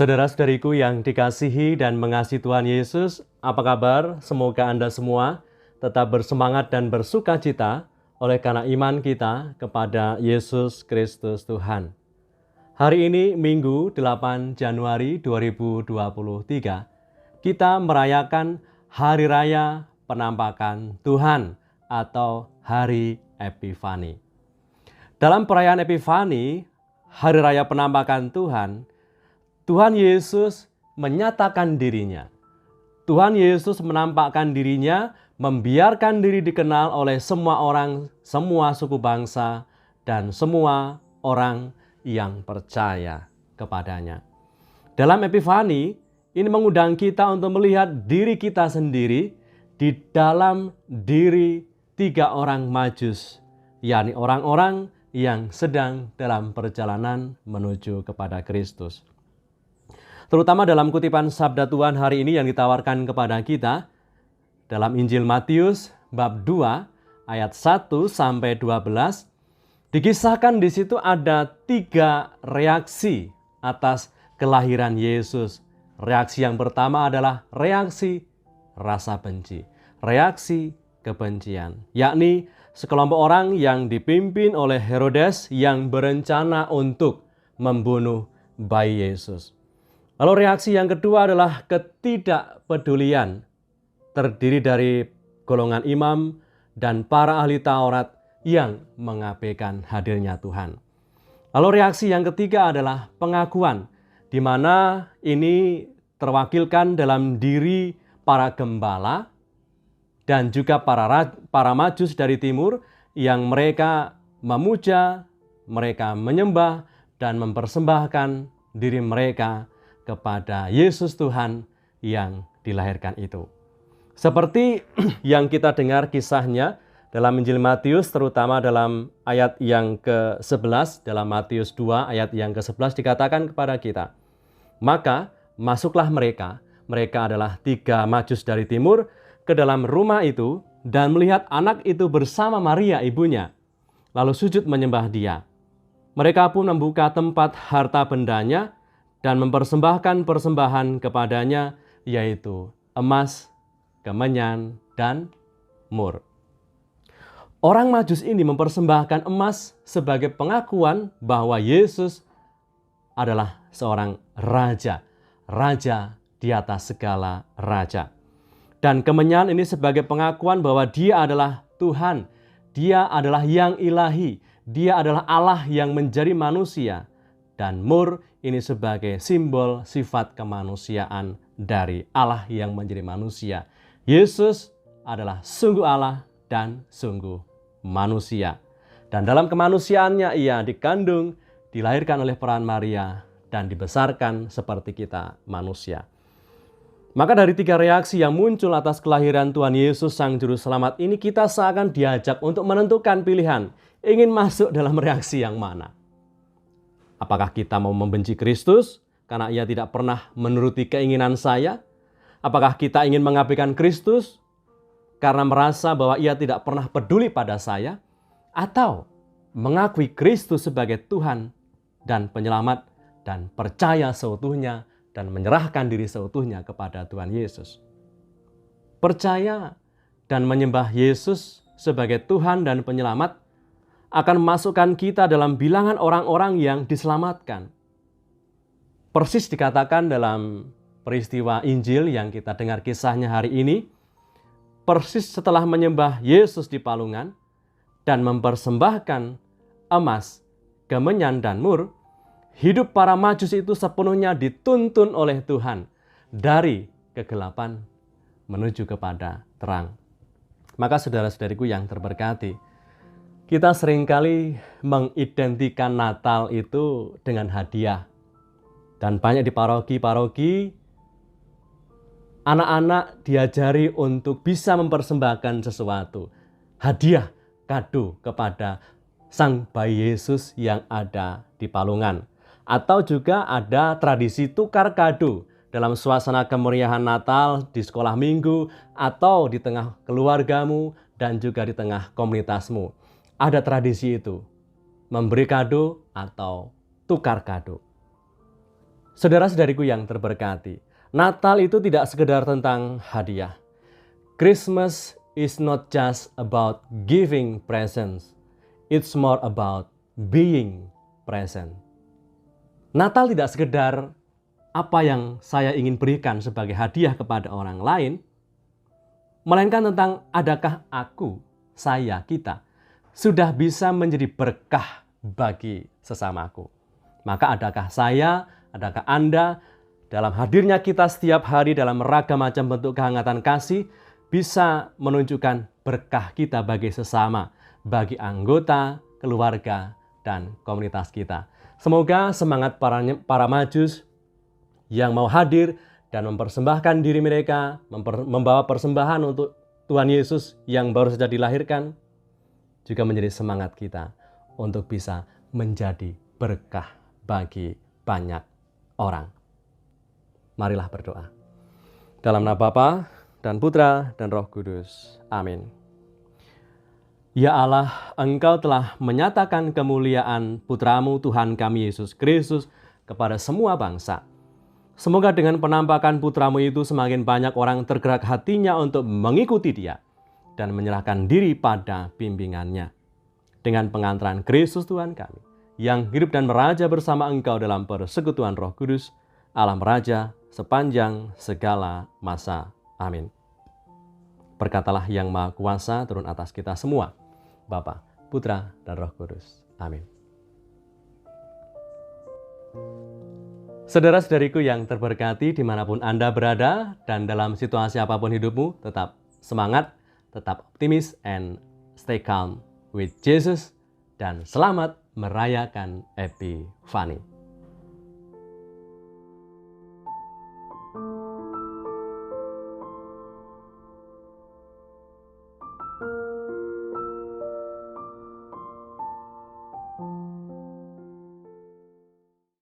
Saudara-saudariku yang dikasihi dan mengasihi Tuhan Yesus, apa kabar? Semoga Anda semua tetap bersemangat dan bersuka cita oleh karena iman kita kepada Yesus Kristus Tuhan. Hari ini Minggu 8 Januari 2023, kita merayakan Hari Raya Penampakan Tuhan atau Hari Epifani. Dalam perayaan Epifani, Hari Raya Penampakan Tuhan, Tuhan Yesus menyatakan dirinya. Tuhan Yesus menampakkan dirinya, membiarkan diri dikenal oleh semua orang, semua suku bangsa, dan semua orang yang percaya kepadanya. Dalam Epifani, ini mengundang kita untuk melihat diri kita sendiri di dalam diri 3 orang Majus, yakni orang-orang yang sedang dalam perjalanan menuju kepada Kristus. Terutama dalam kutipan sabda Tuhan hari ini yang ditawarkan kepada kita dalam Injil Matius bab 2 ayat 1 sampai 12, dikisahkan di situ ada 3 reaksi atas kelahiran Yesus. Reaksi yang pertama adalah reaksi rasa benci, reaksi kebencian, yakni sekelompok orang yang dipimpin oleh Herodes yang berencana untuk membunuh bayi Yesus. Lalu reaksi yang kedua adalah ketidakpedulian, terdiri dari golongan imam dan para ahli Taurat yang mengabaikan hadirnya Tuhan. Lalu reaksi yang ketiga adalah pengakuan, di mana ini terwakilkan dalam diri para gembala dan juga para Majus dari timur yang mereka memuja, mereka menyembah dan mempersembahkan diri mereka kepada Yesus Tuhan yang dilahirkan itu. Seperti yang kita dengar kisahnya dalam Injil Matius, terutama dalam ayat yang ke-11, dalam Matius 2 ayat yang ke-11 dikatakan kepada kita, maka masuklah mereka adalah 3 Majus dari timur, ke dalam rumah itu dan melihat anak itu bersama Maria ibunya, lalu sujud menyembah dia. Mereka pun membuka tempat harta bendanya dan mempersembahkan persembahan kepadanya, yaitu emas, kemenyan, dan mur. Orang Majus ini mempersembahkan emas sebagai pengakuan bahwa Yesus adalah seorang raja, raja di atas segala raja. Dan kemenyan ini sebagai pengakuan bahwa dia adalah Tuhan, dia adalah yang ilahi, dia adalah Allah yang menjadi manusia. Dan mur ini sebagai simbol sifat kemanusiaan dari Allah yang menjadi manusia. Yesus adalah sungguh Allah dan sungguh manusia. Dan dalam kemanusiaannya ia dikandung, dilahirkan oleh peran Maria, dan dibesarkan seperti kita manusia. Maka dari 3 reaksi yang muncul atas kelahiran Tuhan Yesus Sang Juru Selamat ini, kita seakan diajak untuk menentukan pilihan, ingin masuk dalam reaksi yang mana. Apakah kita mau membenci Kristus karena ia tidak pernah menuruti keinginan saya? Apakah kita ingin mengabaikan Kristus karena merasa bahwa ia tidak pernah peduli pada saya? Atau mengakui Kristus sebagai Tuhan dan Penyelamat dan percaya seutuhnya dan menyerahkan diri seutuhnya kepada Tuhan Yesus? Percaya dan menyembah Yesus sebagai Tuhan dan Penyelamat akan memasukkan kita dalam bilangan orang-orang yang diselamatkan. Persis dikatakan dalam peristiwa Injil yang kita dengar kisahnya hari ini, persis setelah menyembah Yesus di palungan dan mempersembahkan emas, kemenyan, dan mur, hidup para Majus itu sepenuhnya dituntun oleh Tuhan dari kegelapan menuju kepada terang. Maka saudara-saudariku yang terberkati, kita seringkali mengidentikan Natal itu dengan hadiah. Dan banyak di paroki-paroki, anak-anak diajari untuk bisa mempersembahkan sesuatu. Hadiah, kado kepada Sang Bayi Yesus yang ada di palungan. Atau juga ada tradisi tukar kado dalam suasana kemeriahan Natal di sekolah minggu atau di tengah keluargamu dan juga di tengah komunitasmu. Ada tradisi itu, memberi kado atau tukar kado. Saudara-saudariku yang terberkati, Natal itu tidak sekedar tentang hadiah. Christmas is not just about giving presents. It's more about being present. Natal tidak sekedar apa yang saya ingin berikan sebagai hadiah kepada orang lain, melainkan tentang adakah aku, saya, kita sudah bisa menjadi berkah bagi sesamaku. Maka adakah saya, adakah Anda, dalam hadirnya kita setiap hari dalam beragam macam bentuk kehangatan kasih, bisa menunjukkan berkah kita bagi sesama, bagi anggota, keluarga, dan komunitas kita. Semoga semangat para majus yang mau hadir dan mempersembahkan diri mereka, membawa persembahan untuk Tuhan Yesus yang baru saja dilahirkan, juga menjadi semangat kita untuk bisa menjadi berkah bagi banyak orang. Marilah berdoa. Dalam nama Bapa dan Putra dan Roh Kudus. Amin. Ya Allah, Engkau telah menyatakan kemuliaan Putramu Tuhan kami Yesus Kristus kepada semua bangsa. Semoga dengan penampakan Putramu itu semakin banyak orang tergerak hatinya untuk mengikuti Dia dan menyerahkan diri pada bimbingannya. Dengan pengantaran Kristus Tuhan kami, yang hidup dan meraja bersama Engkau dalam persekutuan Roh Kudus, Allah Raja sepanjang segala masa. Amin. Berkatalah yang Maha Kuasa turun atas kita semua, Bapa, Putra, dan Roh Kudus. Amin. Saudara-saudariku yang terberkati dimanapun Anda berada dan dalam situasi apapun hidupmu, tetap semangat, tetap optimis, and stay calm with Jesus, dan selamat merayakan Epifani.